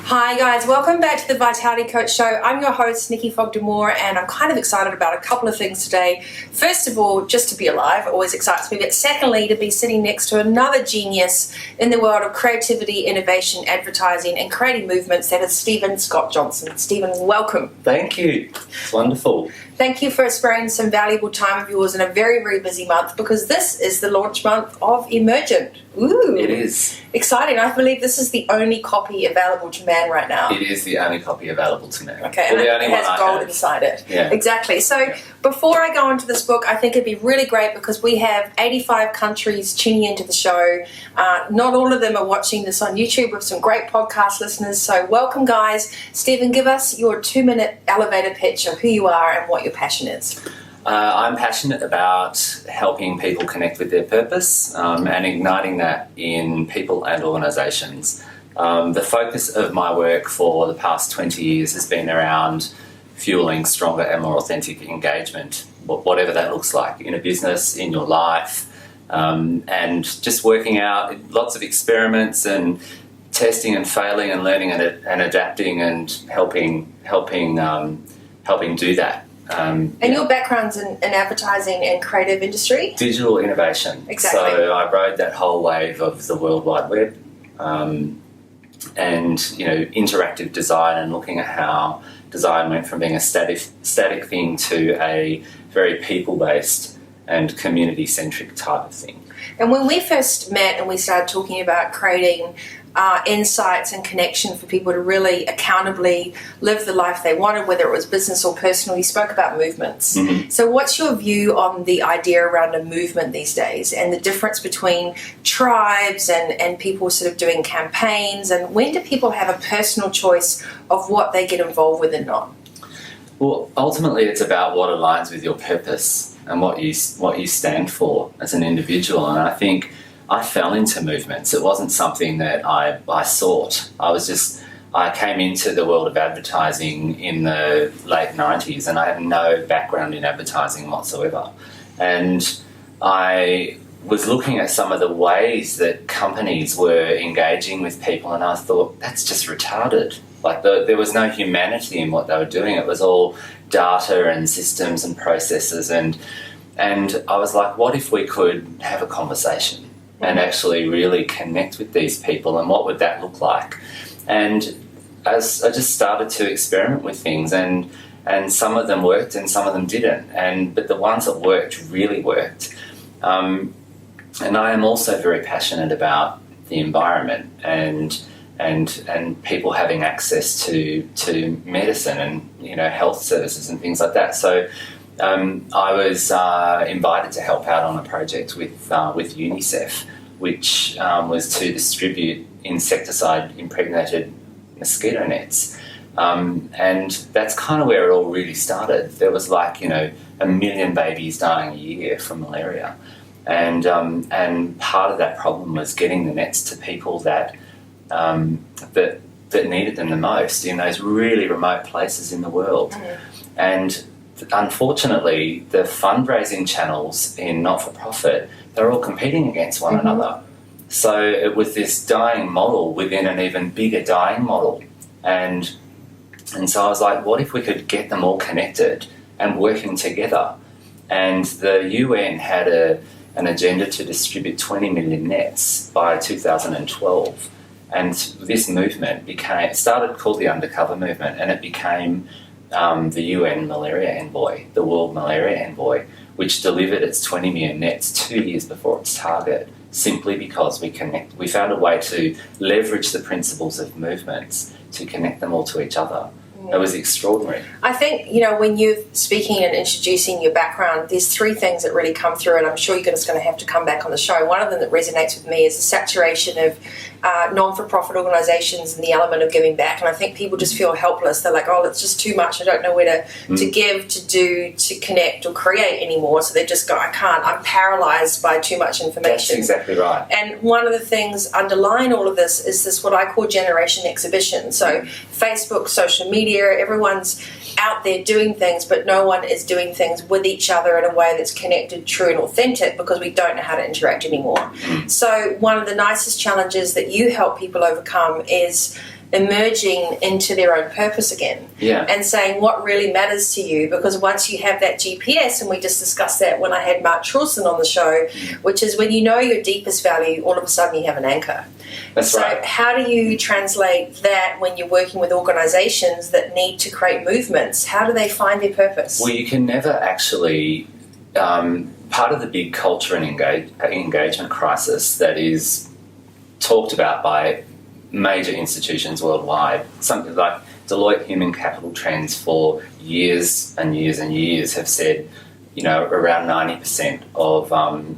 Hi guys, welcome back to the Vitality Coach Show. I'm your host, Nikki Fogden-Moore, and I'm kind of excited about a couple of things today. First of all, just to be alive always excites me, but secondly, to be sitting next to another genius in the world of creativity, innovation, advertising, and creating movements. That is Stephen Scott Johnson. Stephen, welcome. Thank you. It's wonderful. Thank you for sparing some valuable time of yours in a very, very busy month, because this is the launch month of Emergent. Ooh. It is. Exciting. I believe this is the only copy available to man right now. It is the only copy available to me. Okay, well, and it has gold inside it. Yeah. Exactly. So before I go into this book, I think it'd be really great because we have 85 countries tuning into the show. Not all of them are watching this on YouTube. We have some great podcast listeners. So welcome, guys. Stephen, give us your 2-minute elevator pitch of who you are and what your passion is. I'm passionate about helping people connect with their purpose and igniting that in people and organisations. The focus of my work for the past 20 years has been around fueling stronger and more authentic engagement, whatever that looks like, in a business, in your life, and just working out lots of experiments and testing and failing and learning and adapting and helping do that. And your background's in advertising and creative industry? Digital innovation. Exactly. So I rode that whole wave of the World Wide Web and, interactive design and looking at how design went from being a static thing to a very people-based and community-centric type of thing. And when we first met and we started talking about creating insights and connection for people to really accountably live the life they wanted, whether it was business or personal, you spoke about movements. Mm-hmm. So what's your view on the idea around a movement these days and the difference between tribes and people sort of doing campaigns, and when do people have a personal choice of what they get involved with and not? Well, ultimately it's about what aligns with your purpose and what you stand for as an individual. And I think I fell into movements. It wasn't something that I sought. I came into the world of advertising in the late 90s and I had no background in advertising whatsoever. And I was looking at some of the ways that companies were engaging with people and I thought, that's just retarded. Like there was no humanity in what they were doing. It was all data and systems and processes. And I was like, what if we could have a conversation and actually really connect with these people, and what would that look like? And as I just started to experiment with things, and some of them worked and some of them didn't, but the ones that worked really worked. And I am also very passionate about the environment and people having access to medicine and health services and things like that. So I was invited to help out on a project with UNICEF, which was to distribute insecticide-impregnated mosquito nets. And that's kind of where it all really started. There was 1 million babies dying a year from malaria. And part of that problem was getting the nets to people that needed them the most in those really remote places in the world. And unfortunately, the fundraising channels in not-for-profit, they're all competing against one another. So it was this dying model within an even bigger dying model. And so I was like, what if we could get them all connected and working together? And the UN had an agenda to distribute 20 million nets by 2012. And this movement started called the Undercover Movement, and it became the UN Malaria Envoy, the World Malaria Envoy, which delivered its 20 million nets 2 years before its target, simply because we found a way to leverage the principles of movements to connect them all to each other. It was extraordinary. I think, when you're speaking and introducing your background, there's 3 things that really come through, and I'm sure you're just going to have to come back on the show. One of them that resonates with me is the saturation of non-for-profit organisations and the element of giving back. And I think people just feel helpless. They're like, oh, it's just too much. I don't know where to give, to do, to connect or create anymore. So they just go, I can't. I'm paralysed by too much information. That's exactly right. And one of the things underlying all of this is this what I call generation exhibition. So Facebook, social media, everyone's out there doing things, but no one is doing things with each other in a way that's connected, true and authentic, because we don't know how to interact anymore. So one of the nicest challenges that you help people overcome is emerging into their own purpose again. Yeah. And saying what really matters to you, because once you have that GPS, and we just discussed that when I had Mark Trawson on the show, which is when you know your deepest value, all of a sudden you have an anchor. That's right. So how do you translate that when you're working with organisations that need to create movements? How do they find their purpose? Well, you can never actually... part of the big culture and engagement crisis that is talked about by major institutions worldwide, something like Deloitte Human Capital Trends for years and years and years have said, around 90% of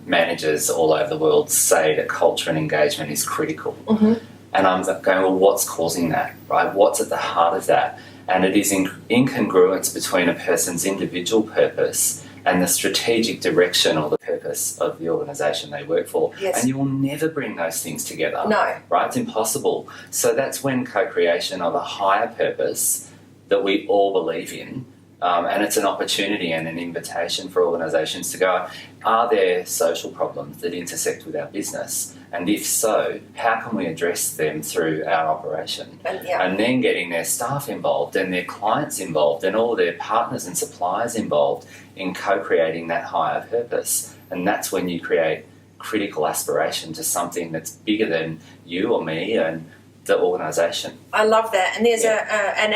managers all over the world say that culture and engagement is critical. Mm-hmm. And I'm going, well, what's causing that, right? What's at the heart of that? And it is incongruence between a person's individual purpose and the strategic direction or the purpose of the organisation they work for. Yes. And you will never bring those things together. No. Right? It's impossible. So that's when co-creation of a higher purpose that we all believe in, and it's an opportunity and an invitation for organisations to go, are there social problems that intersect with our business? And if so, how can we address them through our operation? And then getting their staff involved and their clients involved and all their partners and suppliers involved in co-creating that higher purpose. And that's when you create critical aspiration to something that's bigger than you or me and the organisation. I love that. And there's an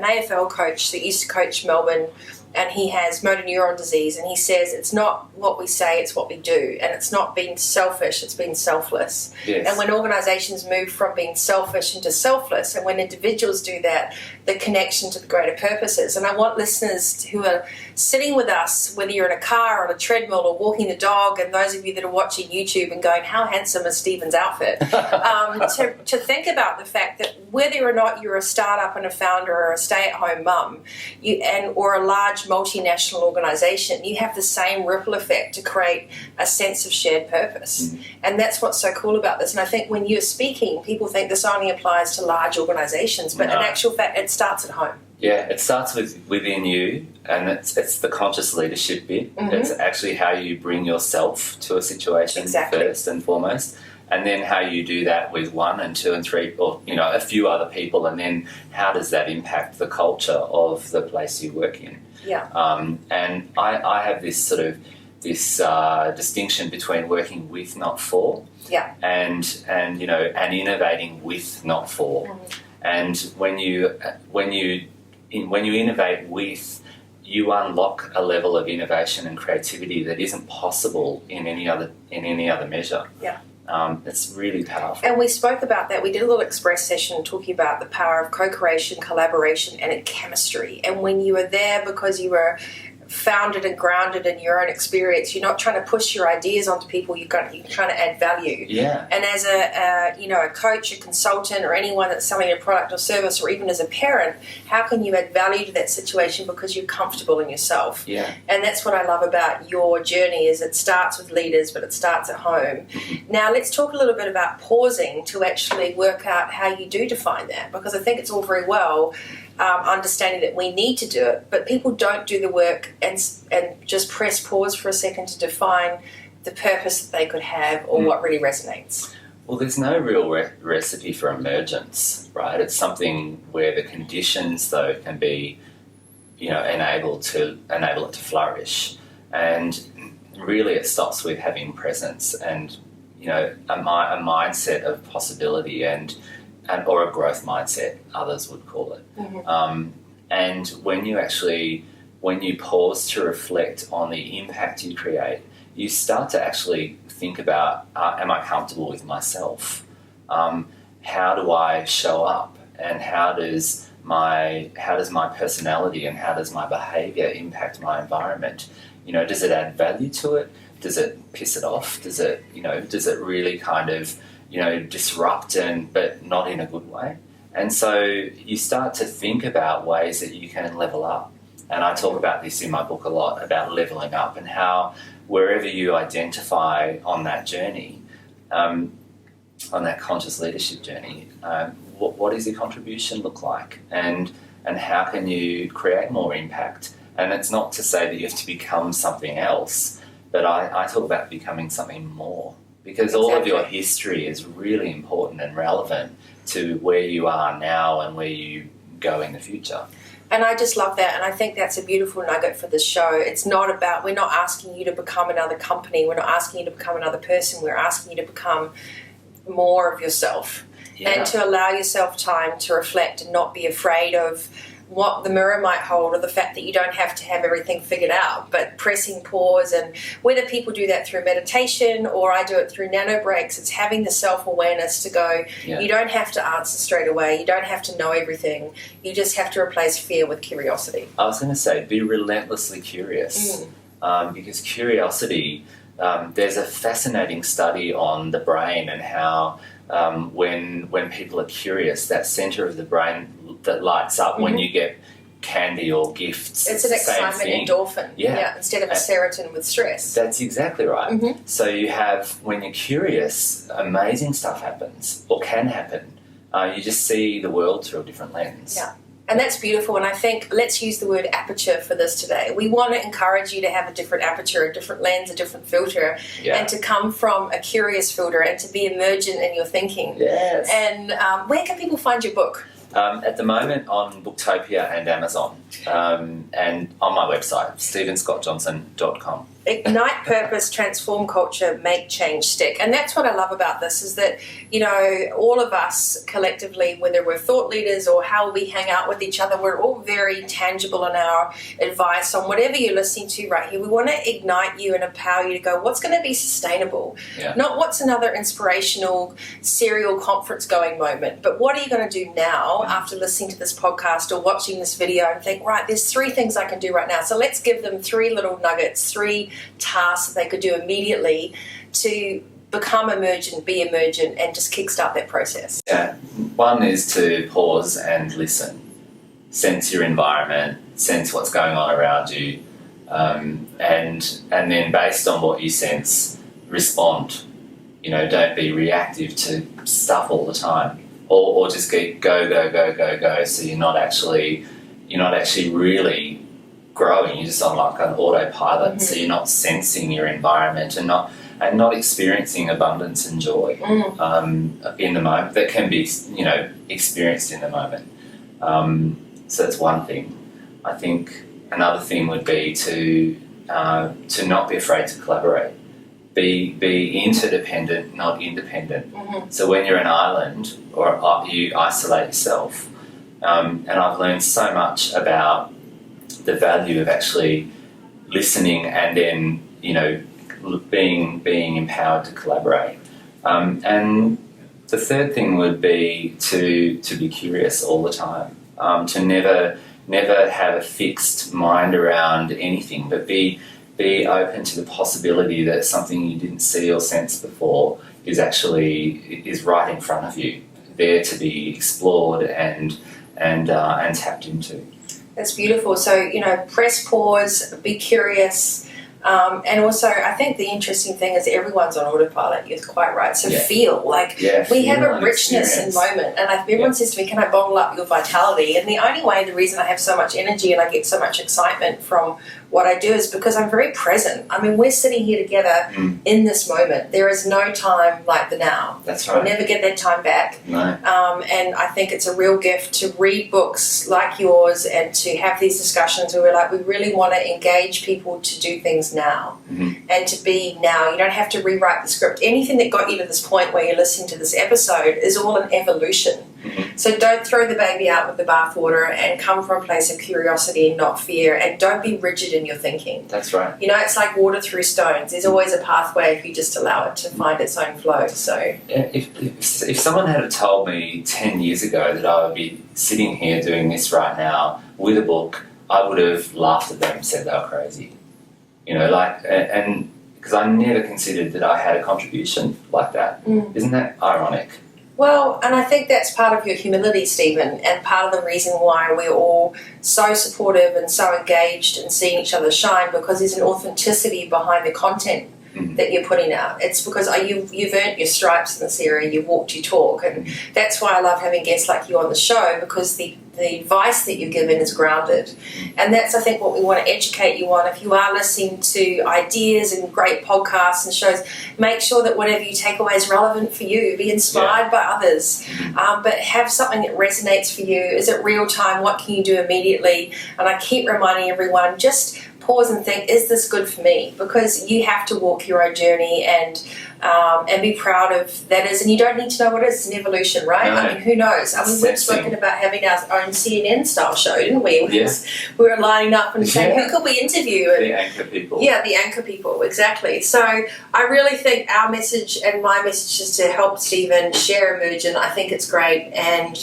AFL coach that used to coach Melbourne, and he has motor neuron disease, and he says it's not what we say, it's what we do, and it's not being selfish, it's being selfless. Yes. And when organisations move from being selfish into selfless, and when individuals do that, the connection to the greater purposes. And I want listeners who are sitting with us, whether you're in a car, on a treadmill, or walking the dog, and those of you that are watching YouTube and going, how handsome is Stephen's outfit, to think about the fact that whether or not you're a startup and a founder or a stay-at-home mum, or a large multinational organisation, you have the same ripple effect to create a sense of shared purpose. And that's what's so cool about this. And I think when you're speaking, people think this only applies to large organisations, but in actual fact, it starts at home. Yeah, it starts within you, and it's the conscious leadership bit. Mm-hmm. It's actually how you bring yourself to a situation first and foremost, and then how you do that with 1 and 2 and 3, or a few other people, and then how does that impact the culture of the place you work in? Yeah. And I have this sort of distinction between working with, not for, and innovating with, not for. Mm-hmm. And when you innovate with, you unlock a level of innovation and creativity that isn't possible in any other measure. Yeah. It's really powerful. And we spoke about that. We did a little express session talking about the power of co-creation, collaboration, and chemistry. And when you were there because you were founded and grounded in your own experience, you're not trying to push your ideas onto people, you're trying to add value. Yeah. And as a coach, a consultant, or anyone that's selling a product or service, or even as a parent, how can you add value to that situation because you're comfortable in yourself? Yeah. And that's what I love about your journey, is it starts with leaders, but it starts at home. Mm-hmm. Now let's talk a little bit about pausing to actually work out how you do define that, because I think it's all very well understanding that we need to do it, but people don't do the work and just press pause for a second to define the purpose that they could have or what really resonates. Well, there's no real recipe for emergence, right? It's something where the conditions, though, can be, enable it to flourish. And really it stops with having presence and, a mindset of possibility and or a growth mindset, others would call it. Mm-hmm. And when you pause to reflect on the impact you create, you start to actually think about, am I comfortable with myself? How do I show up? And how does my personality and how does my behaviour impact my environment? Does it add value to it? Does it piss it off? Does it really kind of disrupt but not in a good way? And so you start to think about ways that you can level up. And I talk about this in my book a lot, about leveling up and how wherever you identify on that journey, on that conscious leadership journey, what does your contribution look like? And how can you create more impact? And it's not to say that you have to become something else, but I talk about becoming something more. because all of your history is really important and relevant to where you are now and where you go in the future. And I just love that, and I think that's a beautiful nugget for this show. It's not about, we're not asking you to become another company, we're not asking you to become another person, we're asking you to become more of yourself. And to allow yourself time to reflect and not be afraid of what the mirror might hold, or the fact that you don't have to have everything figured out, but pressing pause. And whether people do that through meditation or I do it through nano breaks, it's having the self-awareness to go, you don't have to answer straight away, you don't have to know everything, you just have to replace fear with curiosity. I was going to say, be relentlessly curious, because curiosity, there's a fascinating study on the brain and how when people are curious, that center of the brain that lights up when you get candy or gifts. It's an excitement endorphin. Yeah, instead of a serotonin with stress. That's exactly right. So you have, when you're curious, amazing stuff happens or can happen. You just see the world through a different lens. Yeah. And that's beautiful, and I think let's use the word aperture for this today. We want to encourage you to have a different aperture, a different lens, a different filter, and to come from a curious filter and to be emergent in your thinking. Yes. And where can people find your book? At the moment on Booktopia and Amazon, and on my website, stephenscottjohnson.com. Ignite purpose, transform culture, make change stick. And that's what I love about this, is that, you know, all of us collectively, whether we're thought leaders or how we hang out with each other, we're all very tangible in our advice on whatever you're listening to right here. We want to ignite you and empower you to go, what's going to be sustainable? Not what's another inspirational serial conference going moment, but what are you going to do now after listening to this podcast or watching this video and think, right, there's 3 things I can do right now. So let's give them 3 little nuggets, 3 tasks that they could do immediately to become emergent, be emergent, and just kickstart that process. Yeah. One is to pause and listen. Sense your environment, sense what's going on around you, and then based on what you sense, respond. You know, don't be reactive to stuff all the time. Or just go, so you're not actually really growing. You're just on like an autopilot, so you're not sensing your environment and not experiencing abundance and joy in the moment that can be, you know, experienced in the moment. So that's one thing. I think another thing would be to not be afraid to collaborate. Be interdependent, not independent. So when you're an island or you isolate yourself, and I've learned so much about the value of actually listening and then, you know, being empowered to collaborate. And the third thing would be to be curious all the time, to never have a fixed mind around anything, but be open to the possibility that something you didn't see or sense before is right in front of you, there to be explored and tapped into. That's beautiful. So, you know, press pause, be curious, and also I think the interesting thing is everyone's on autopilot. You're quite right. So feel like we have a richness in moment. And everyone says to me, can I bottle up your vitality? And the reason I have so much energy and I get so much excitement from what I do is because I'm very present. I mean, we're sitting here together in this moment. There is no time like the now. That's right. We'll never get that time back. No. And I think it's a real gift to read books like yours and to have these discussions where we're like, we really want to engage people to do things now and to be now. You don't have to rewrite the script. Anything that got you to this point where you're listening to this episode is all an evolution. So don't throw the baby out with the bathwater and come from a place of curiosity and not fear, and don't be rigid in your thinking. That's right. You know, it's like water through stones. There's always a pathway if you just allow it to find its own flow. So if someone had told me 10 years ago that I would be sitting here doing this right now with a book, I would have laughed at them and said they were crazy. You know, like, and because I never considered that I had a contribution like that. Isn't that ironic? Well, and I think that's part of your humility, Stephen, and part of the reason why we're all so supportive and so engaged and seeing each other shine, because there's an authenticity behind the content that you're putting out. It's because you've earned your stripes in this area, you've walked your talk, and that's why I love having guests like you on the show, because the advice that you give in is grounded. And that's, I think, what we want to educate you on. If you are listening to ideas and great podcasts and shows, make sure that whatever you take away is relevant for you. Be inspired by others, but have something that resonates for you. Is it real time? What can you do immediately? And I keep reminding everyone, just pause and think, is this good for me? Because you have to walk your own journey and be proud of that and you don't need to know what it is. It's an evolution, right? No. I mean, who knows? I mean, we've spoken about having our own CNN style show, didn't we? We were lining up and saying, who could we interview? And, the anchor people. Yeah, the anchor people, exactly. So I really think our message and my message is to help Stephen share Emergent. I think it's great. And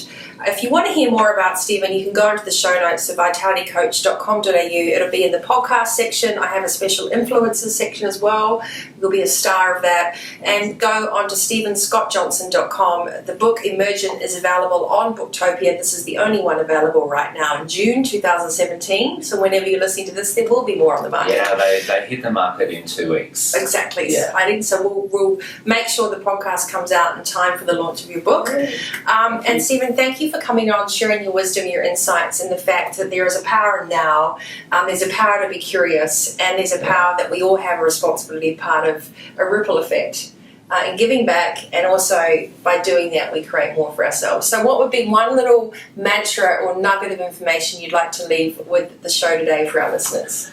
if you want to hear more about Stephen, you can go into the show notes, so vitalitycoach.com.au. It'll be in the podcast section. I have a special influencers section as well. You'll be a star of that. And go on to stephenscottjohnson.com. The book Emergent is available on Booktopia. This is the only one available right now in June 2017. So whenever you're listening to this, there will be more on the market. Yeah, they hit the market in 2 weeks. Exactly. Yeah. I think so. We'll make sure the podcast comes out in time for the launch of your book. And Stephen, thank you for coming on, sharing your wisdom, your insights, and the fact that there is a power in now. There's a power to be curious, and there's a power that we all have a responsibility, part of a ripple effect in giving back, and also by doing that we create more for ourselves. So what would be one little mantra or nugget of information you'd like to leave with the show today for our listeners?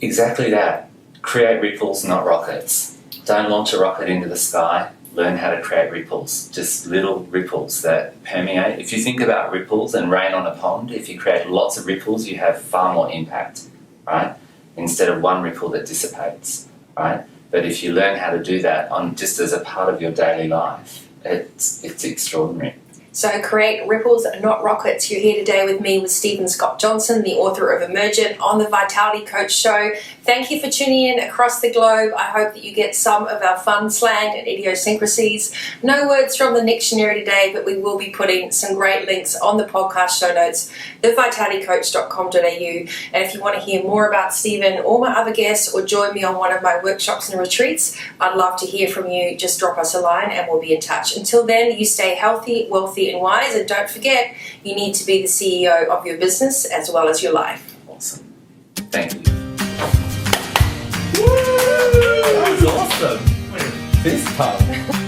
Exactly that. Create ripples, not rockets. Don't launch a rocket into the sky. Learn how to create ripples, just little ripples that permeate. If you think about ripples and rain on a pond, if you create lots of ripples, you have far more impact, right? Instead of one ripple that dissipates, right? But if you learn how to do that on just as a part of your daily life, it's extraordinary. So create ripples, not rockets. You're here today with me with Stephen Scott Johnson, the author of Emergent, on the Vitality Coach Show. Thank you for tuning in across the globe. I hope that you get some of our fun slang and idiosyncrasies. No words from the dictionary today, but we will be putting some great links on the podcast show notes, thevitalitycoach.com.au. And if you want to hear more about Stephen or my other guests, or join me on one of my workshops and retreats, I'd love to hear from you. Just drop us a line and we'll be in touch. Until then, you stay healthy, wealthy, and wise, and don't forget, you need to be the CEO of your business as well as your life. Awesome. Thank you. Woo! That was awesome. Fist pump.